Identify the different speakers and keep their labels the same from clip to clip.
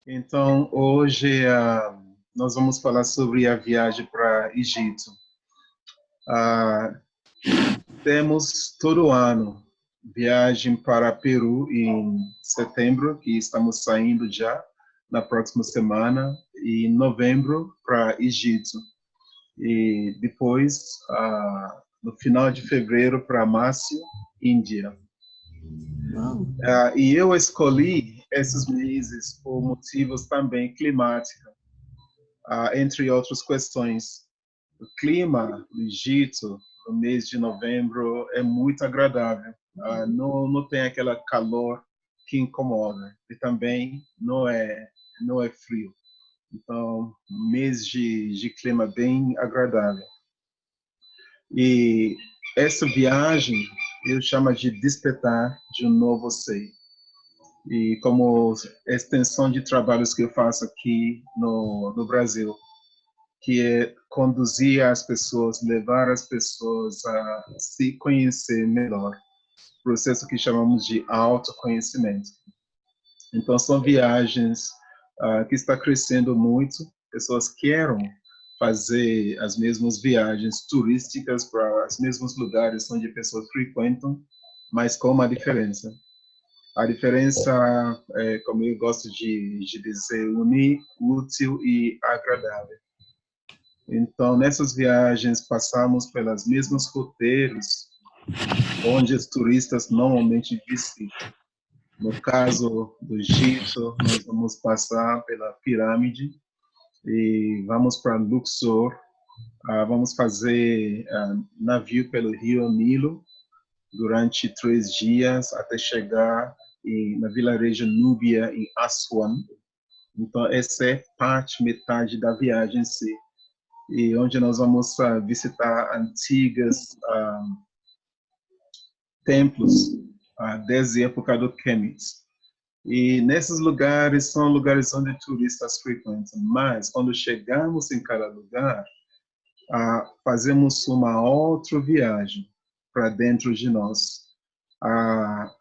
Speaker 1: Então, hoje nós vamos falar sobre a viagem para Egito. Ah, Temos todo ano viagem para Peru em setembro, que estamos saindo já na próxima semana, e em novembro para Egito. E depois, no final de fevereiro, para Márcio, Índia.
Speaker 2: Uau.
Speaker 1: E eu escolhi esses meses por motivos também climáticos, entre outras questões. O clima do Egito, no mês de novembro, é muito agradável. Não tem aquela calor que incomoda. E também não é frio. Então, mês de clima bem agradável. E essa viagem eu chamo de despertar de um novo ser. E como extensão de trabalhos que eu faço aqui no Brasil, que é conduzir as pessoas, levar as pessoas a se conhecer melhor, processo que chamamos de autoconhecimento. Então, são viagens que está crescendo muito, pessoas querem fazer as mesmas viagens turísticas para os mesmos lugares onde pessoas frequentam, mas com uma diferença. A diferença é, como eu gosto de dizer, unir útil e agradável. Então, nessas viagens, passamos pelas mesmas roteiros onde os turistas normalmente visitam. No caso do Egito, nós vamos passar pela pirâmide e vamos para Luxor. Vamos fazer navio pelo rio Nilo durante 3 dias até chegar na vilarejo Núbia, em Aswan. Então, essa é metade da viagem em si. E onde nós vamos visitar antigas templos desde a época do Kemet. E nesses lugares são lugares onde turistas frequentam, mas quando chegamos em cada lugar, fazemos uma outra viagem para dentro de nós.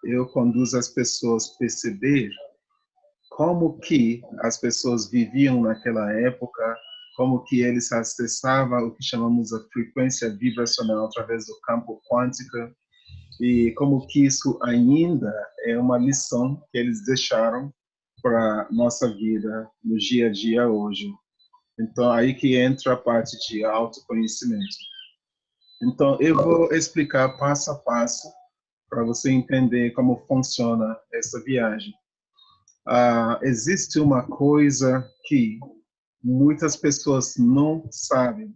Speaker 1: Eu conduzo as pessoas a perceber como que as pessoas viviam naquela época, como que eles acessavam o que chamamos de frequência vibracional através do campo quântico, e como que isso ainda é uma lição que eles deixaram para nossa vida no dia a dia hoje. Então, aí que entra a parte de autoconhecimento. Então, eu vou explicar passo a passo para você entender como funciona essa viagem. Existe uma coisa que muitas pessoas não sabem.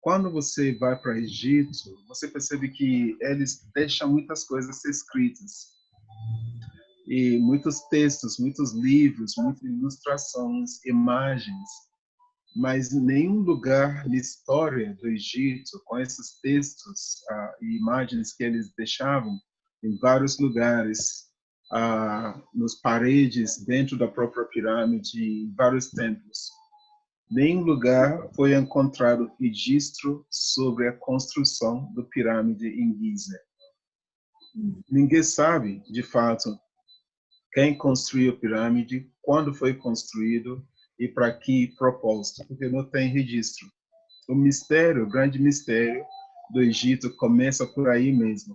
Speaker 1: Quando você vai para o Egito, você percebe que eles deixam muitas coisas escritas. E muitos textos, muitos livros, muitas ilustrações, imagens. Mas nenhum lugar na história do Egito, com esses textos e imagens que eles deixavam, em vários lugares, nos paredes, dentro da própria pirâmide, em vários templos. Nenhum lugar foi encontrado registro sobre a construção da pirâmide em Giza. Ninguém sabe, de fato, quem construiu a pirâmide, quando foi construído e para que propósito, porque não tem registro. O mistério, o grande mistério do Egito começa por aí mesmo.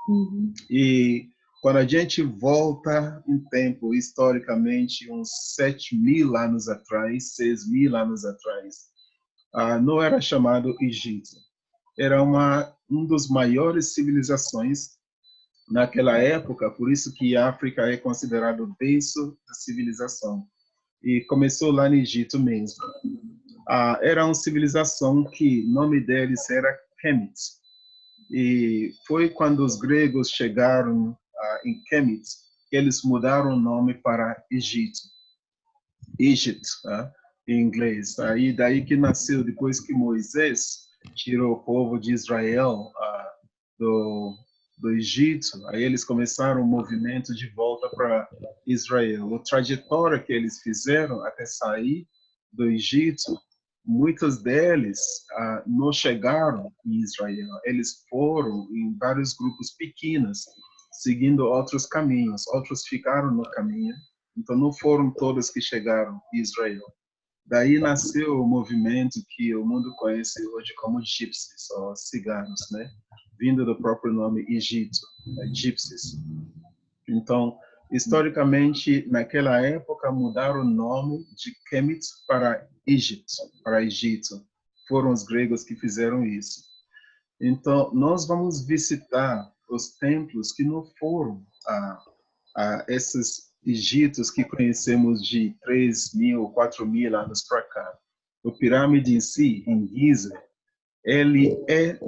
Speaker 2: Uhum.
Speaker 1: E quando a gente volta em tempo, historicamente, uns 7.000 anos atrás, 6.000 anos atrás, não era chamado Egito. Era uma das maiores civilizações naquela época, por isso que a África é considerado o berço da civilização. E começou lá no Egito mesmo. Era uma civilização que o nome deles era Kemet. E foi quando os gregos chegaram em Kemet que eles mudaram o nome para Egito. Egypt, em inglês. Aí daí que nasceu, depois que Moisés tirou o povo de Israel do Egito, aí eles começaram um movimento de volta para Israel. A trajetória que eles fizeram até sair do Egito, muitos deles não chegaram em Israel. Eles foram em vários grupos pequenos, seguindo outros caminhos. Outros ficaram no caminho Então, não foram todos que chegaram em Israel. Daí nasceu o movimento que o mundo conhece hoje como gypsies, ou ciganos, né? Vindo do próprio nome Egito, gypsies. Então, historicamente, naquela época, mudaram o nome de Kemet para Egito. Foram os gregos que fizeram isso. Então, nós vamos visitar os templos que não foram a esses Egitos que conhecemos de 3.000, 4.000 anos para cá. O pirâmide em si, em Giza, ele é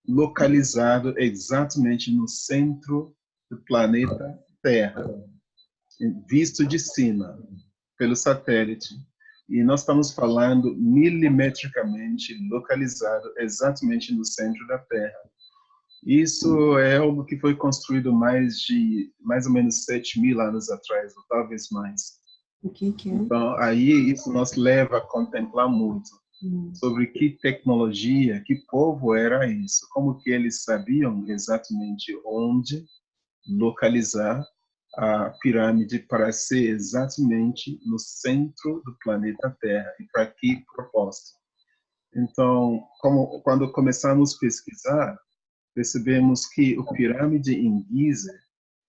Speaker 1: localizado exatamente no centro do planeta Terra, visto de cima, pelo satélite. E nós estamos falando milimetricamente localizado exatamente no centro da Terra. Isso é algo que foi construído mais ou menos 7.000 anos atrás, ou talvez mais.
Speaker 2: O que é?
Speaker 1: Então, aí isso nos leva a contemplar muito sobre que tecnologia, que povo era isso, como que eles sabiam exatamente onde localizar a pirâmide para ser exatamente no centro do planeta Terra e para que propósito. Então, quando começamos a pesquisar, percebemos que o pirâmide em Giza,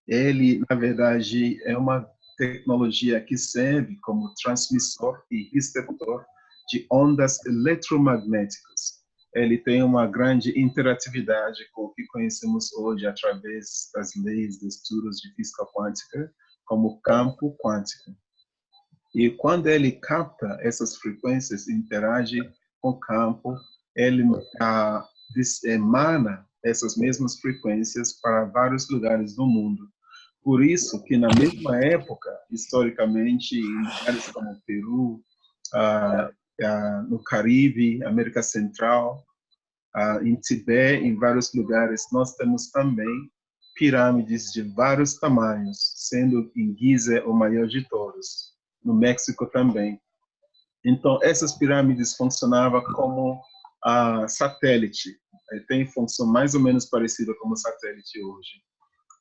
Speaker 1: ele, na verdade, é uma tecnologia que serve como transmissor e receptor de ondas eletromagnéticas. Ele tem uma grande interatividade com o que conhecemos hoje através das leis de estudos de física quântica, como campo quântico. E quando ele capta essas frequências, interage com o campo, ele emana essas mesmas frequências para vários lugares do mundo. Por isso que na mesma época, historicamente, em lugares como Peru, no Caribe, América Central, em Tibete, em vários lugares, nós temos também pirâmides de vários tamanhos, sendo em Giza o maior de todos. No México também. Então, essas pirâmides funcionavam como satélite. Tem função mais ou menos parecida como satélite hoje.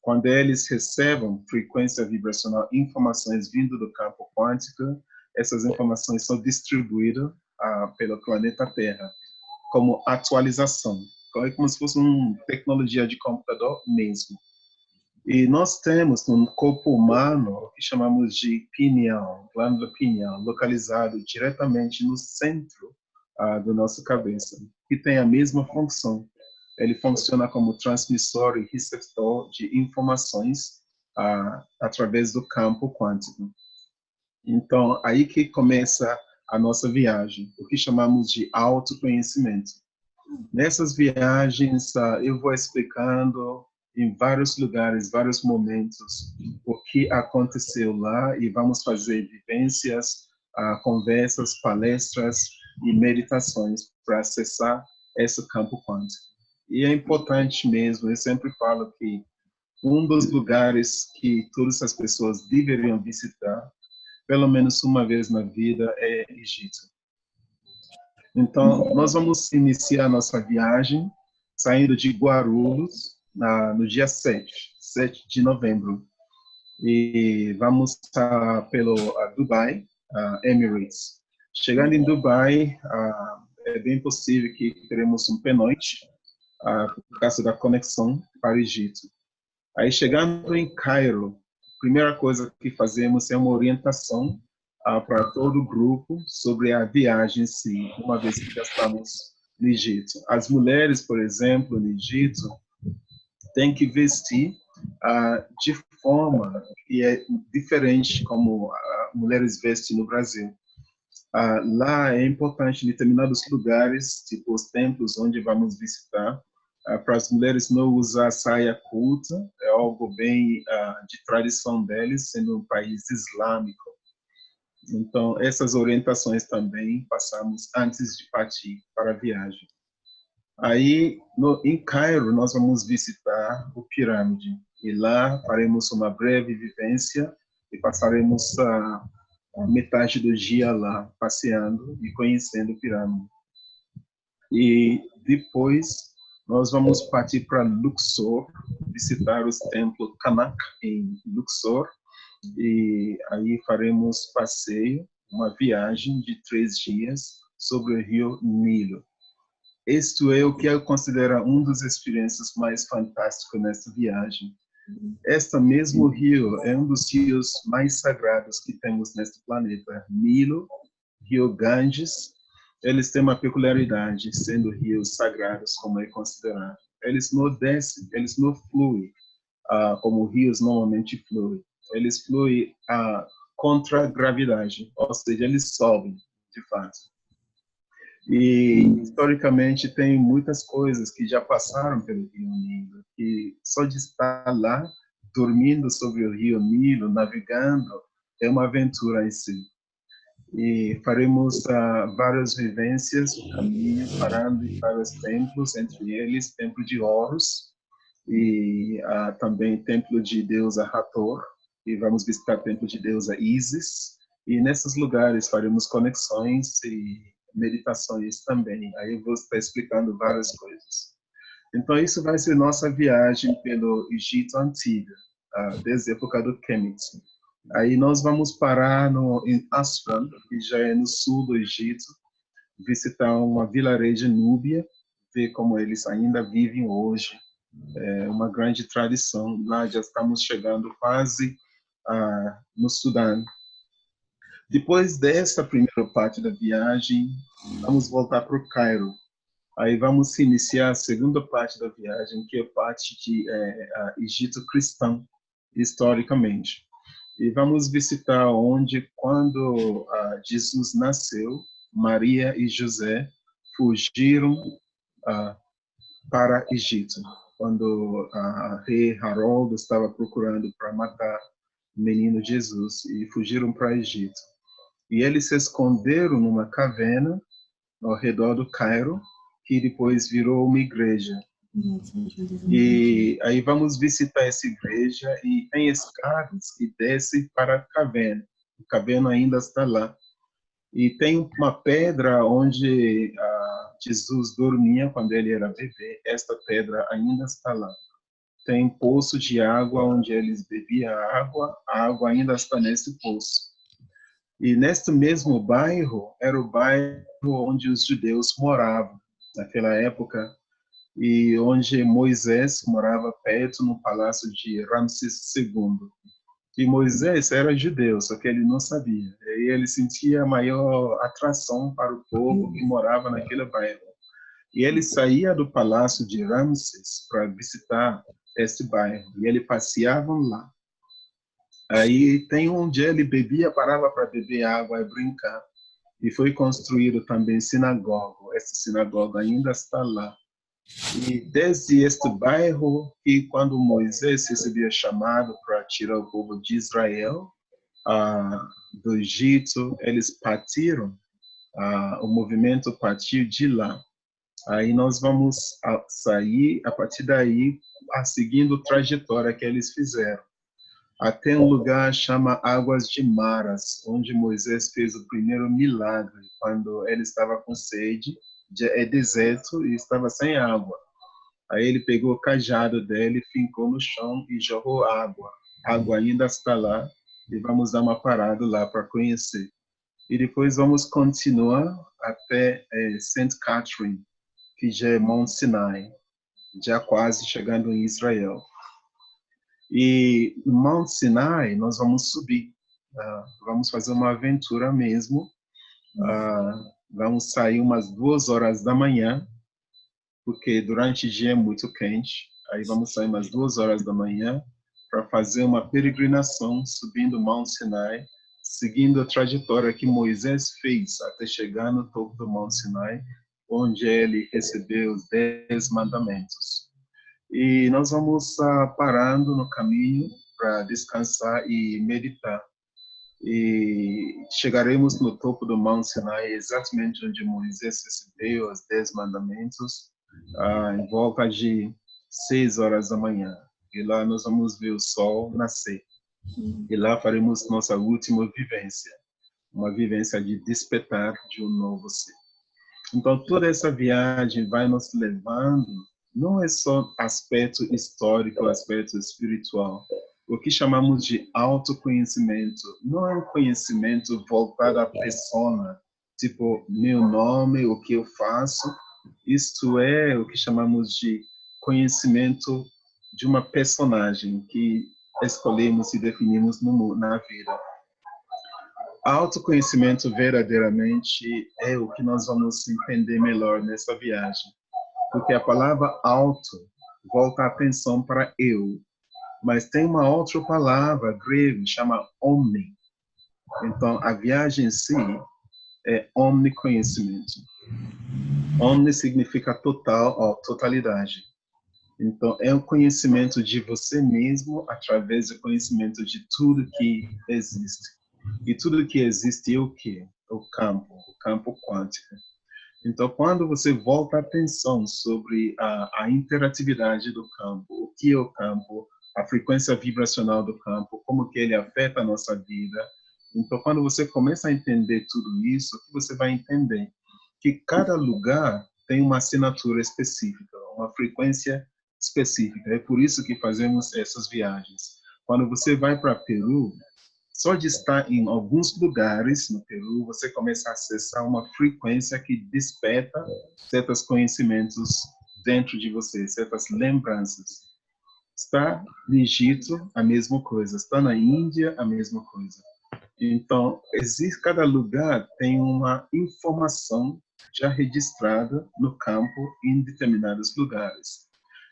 Speaker 1: Quando eles recebem frequência vibracional, informações vindo do campo quântico, essas informações são distribuídas pelo planeta Terra como atualização. Então, é como se fosse uma tecnologia de computador mesmo. E nós temos no corpo humano o que chamamos de pineal, glândula pineal, localizado diretamente no centro da nossa cabeça, que tem a mesma função. Ele funciona como transmissor e receptor de informações através do campo quântico. Então, aí que começa a nossa viagem, o que chamamos de autoconhecimento. Nessas viagens, eu vou explicando em vários lugares, vários momentos, o que aconteceu lá e vamos fazer vivências, conversas, palestras e meditações para acessar esse campo quântico. E é importante mesmo, eu sempre falo que um dos lugares que todas as pessoas deveriam visitar, pelo menos uma vez na vida, é Egito. Então, nós vamos iniciar nossa viagem saindo de Guarulhos no dia 7 de novembro. E vamos pelo Dubai, Emirates. Chegando em Dubai, é bem possível que teremos um pernoite, por causa da conexão para o Egito. Aí, chegando em Cairo, a primeira coisa que fazemos é uma orientação para todo o grupo sobre a viagem em si, uma vez que já estamos no Egito. As mulheres, por exemplo, no Egito, têm que vestir de forma que é diferente como mulheres vestem no Brasil. Lá é importante em determinados lugares, tipo os templos onde vamos visitar, para as mulheres não usar saia curta, é algo bem de tradição deles, sendo um país islâmico. Então, essas orientações também passamos antes de partir para a viagem. Aí, em Cairo, nós vamos visitar o pirâmide. E lá faremos uma breve vivência e passaremos a metade do dia lá, passeando e conhecendo o pirâmide. E depois, nós vamos partir para Luxor, visitar os templos Karnak em Luxor, E aí faremos passeio, uma viagem de 3 dias sobre o rio Nilo. Isto é o que eu considero um dos experiências mais fantásticas nesta viagem. Este mesmo rio é um dos rios mais sagrados que temos neste planeta. Nilo, Rio Ganges, eles têm uma peculiaridade, sendo rios sagrados, como é considerado. Eles não descem, eles não fluem como rios normalmente fluem. Eles fluem contra a gravidade, ou seja, eles sobem, de fato. E, historicamente, tem muitas coisas que já passaram pelo Rio Nilo, e só de estar lá, dormindo sobre o Rio Nilo, navegando, é uma aventura em si. E faremos várias vivências no caminho, parando em vários templos, entre eles, Templo de Horus, e também Templo de deusa Hathor, e vamos visitar o Templo de deusa Isis, e nesses lugares faremos conexões e meditações também. Aí eu vou estar explicando várias coisas. Então, isso vai ser nossa viagem pelo Egito Antigo, desde a época do Kemet. Aí nós vamos parar em Aswan, que já é no sul do Egito, visitar uma vilarejo núbia, ver como eles ainda vivem hoje. É uma grande tradição. Lá já estamos chegando quase no Sudão. Depois dessa primeira parte da viagem, vamos voltar para o Cairo. Aí vamos iniciar a segunda parte da viagem, que é parte de Egito cristão, historicamente. E vamos visitar onde, quando Jesus nasceu, Maria e José fugiram para Egito, quando a rei Harold estava procurando para matar o menino Jesus, e fugiram para Egito. E eles se esconderam numa caverna ao redor do Cairo, que depois virou uma igreja. E aí vamos visitar essa igreja, e tem escadas que descem para a caverna. A caverna ainda está lá. E tem uma pedra onde Jesus dormia quando ele era bebê. Esta pedra ainda está lá. Tem poço de água onde eles bebiam água. A água ainda está nesse poço. E neste mesmo bairro, era o bairro onde os judeus moravam naquela época, e onde Moisés morava perto no palácio de Ramsés II. E Moisés era judeu, só que ele não sabia. E ele sentia maior atração para o povo que morava naquele bairro. E ele saía do palácio de Ramsés para visitar esse bairro, e ele passeava lá. Aí tem onde ele bebia, parava para beber água e brincar. E foi construído também sinagoga. Essa sinagoga ainda está lá. E desde este bairro, que quando Moisés recebia chamado para tirar o povo de Israel do Egito, eles partiram, o movimento partiu de lá. Aí nós vamos sair, a partir daí, seguindo a trajetória que eles fizeram, até um lugar chama Águas de Maras, onde Moisés fez o primeiro milagre, quando ele estava com sede, é deserto e estava sem água. Aí ele pegou o cajado dele, fincou no chão e jorrou água. A água ainda está lá, e vamos dar uma parada lá para conhecer. E depois vamos continuar até St. Catherine, que já é Mount Sinai, já quase chegando em Israel. E no Mount Sinai nós vamos subir, vamos fazer uma aventura mesmo. Vamos sair umas 2 horas da manhã, porque durante o dia é muito quente. Aí vamos sair umas 2 horas da manhã para fazer uma peregrinação subindo o Mount Sinai, seguindo a trajetória que Moisés fez até chegar no topo do Mount Sinai, onde ele recebeu os 10 mandamentos. E nós vamos parando no caminho para descansar e meditar. E chegaremos no topo do Mount Sinai, exatamente onde Moisés recebeu os 10 mandamentos, em volta de 6 horas da manhã. E lá nós vamos ver o sol nascer. E lá faremos nossa última vivência, uma vivência de despertar de um novo ser. Então, toda essa viagem vai nos levando, não é só aspecto histórico, aspecto espiritual, o que chamamos de autoconhecimento. Não é um conhecimento voltado à persona, tipo, meu nome, o que eu faço. Isto é o que chamamos de conhecimento de uma personagem que escolhemos e definimos na vida. Autoconhecimento verdadeiramente é o que nós vamos entender melhor nessa viagem. Porque a palavra auto volta a atenção para eu. Mas tem uma outra palavra grega, chama omni. Então, a viagem em si é omniconhecimento. Omni significa total ou totalidade. Então, é o conhecimento de você mesmo através do conhecimento de tudo que existe. E tudo que existe é o quê? O campo quântico. Então, quando você volta a atenção sobre a interatividade do campo, o que é o campo, a frequência vibracional do campo, como que ele afeta a nossa vida. Então, quando você começa a entender tudo isso, o que você vai entender? Que cada lugar tem uma assinatura específica, uma frequência específica. É por isso que fazemos essas viagens. Quando você vai para Peru, só de estar em alguns lugares no Peru, você começa a acessar uma frequência que desperta certos conhecimentos dentro de você, certas lembranças. Está no Egito, a mesma coisa. Está na Índia, a mesma coisa. Então, cada lugar tem uma informação já registrada no campo em determinados lugares.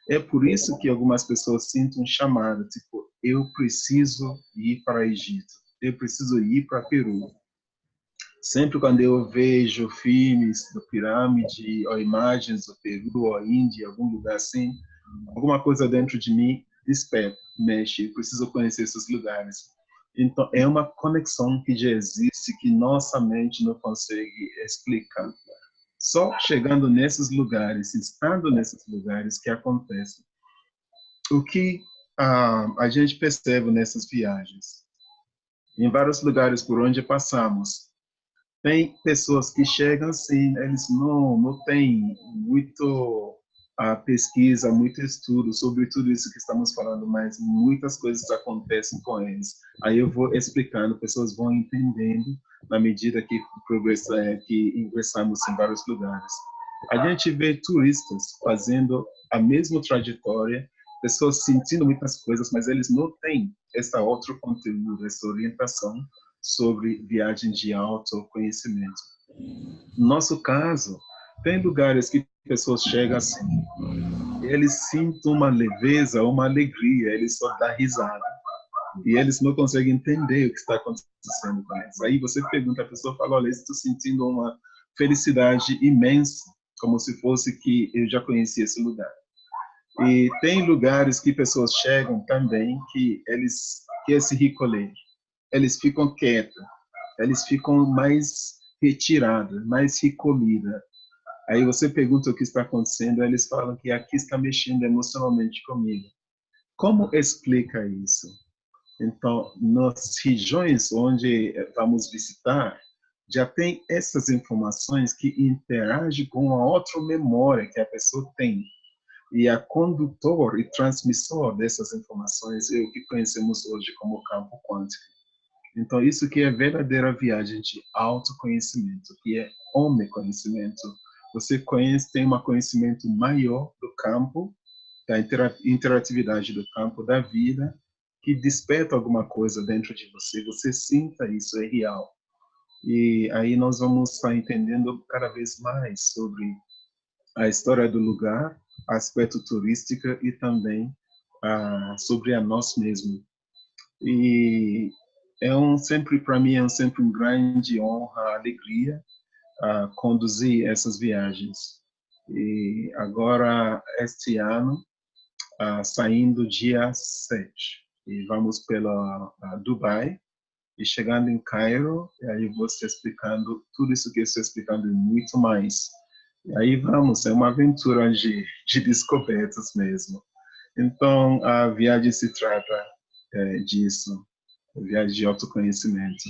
Speaker 1: É por isso que algumas pessoas sentem um chamado, tipo, eu preciso ir para o Egito, eu preciso ir para Peru. Sempre quando eu vejo filmes do pirâmide, ou imagens do Peru, ou Índia, algum lugar assim, alguma coisa dentro de mim desperta, mexe, eu preciso conhecer esses lugares. Então, é uma conexão que já existe, que nossa mente não consegue explicar. Só chegando nesses lugares, estando nesses lugares, que acontece. O que a gente percebe nessas viagens? Em vários lugares por onde passamos, tem pessoas que chegam assim, eles não têm muito pesquisa, muito estudo sobre tudo isso que estamos falando, mas muitas coisas acontecem com eles. Aí eu vou explicando, pessoas vão entendendo na medida que que ingressamos em vários lugares. A gente vê turistas fazendo a mesma trajetória, pessoas sentindo muitas coisas, mas eles não têm esse outro conteúdo, essa orientação sobre viagem de autoconhecimento. No nosso caso, tem lugares que pessoas chegam assim, eles sentem uma leveza, uma alegria, eles só dão risada. E eles não conseguem entender o que está acontecendo com eles. Aí você pergunta, a pessoa fala, olha, estou sentindo uma felicidade imensa, como se fosse que eu já conhecia esse lugar. E tem lugares que pessoas chegam também que eles querem se recolher. Eles ficam quietos, eles ficam mais retirados, mais recolhidos. Aí você pergunta o que está acontecendo, eles falam que aqui está mexendo emocionalmente comigo. Como explica isso? Então, nas regiões onde vamos visitar, já tem essas informações que interagem com a outra memória que a pessoa tem. E a condutor e transmissor dessas informações é o que conhecemos hoje como campo quântico. Então, isso que é verdadeira viagem de autoconhecimento, que é omniconhecimento. Você conhece, tem um conhecimento maior do campo, da interatividade do campo, da vida, que desperta alguma coisa dentro de você. Você sinta isso, é real. E aí nós vamos estar entendendo cada vez mais sobre a história do lugar, aspecto turístico e também sobre a nós mesmos. E sempre para mim é sempre uma grande honra, alegria conduzir essas viagens. E agora este ano saindo dia 7 e vamos pela Dubai e chegando em Cairo, e aí você explicando tudo isso que eu estou explicando e muito mais. E aí vamos, é uma aventura de descobertas mesmo. Então, a viagem se trata disso, a viagem de autoconhecimento.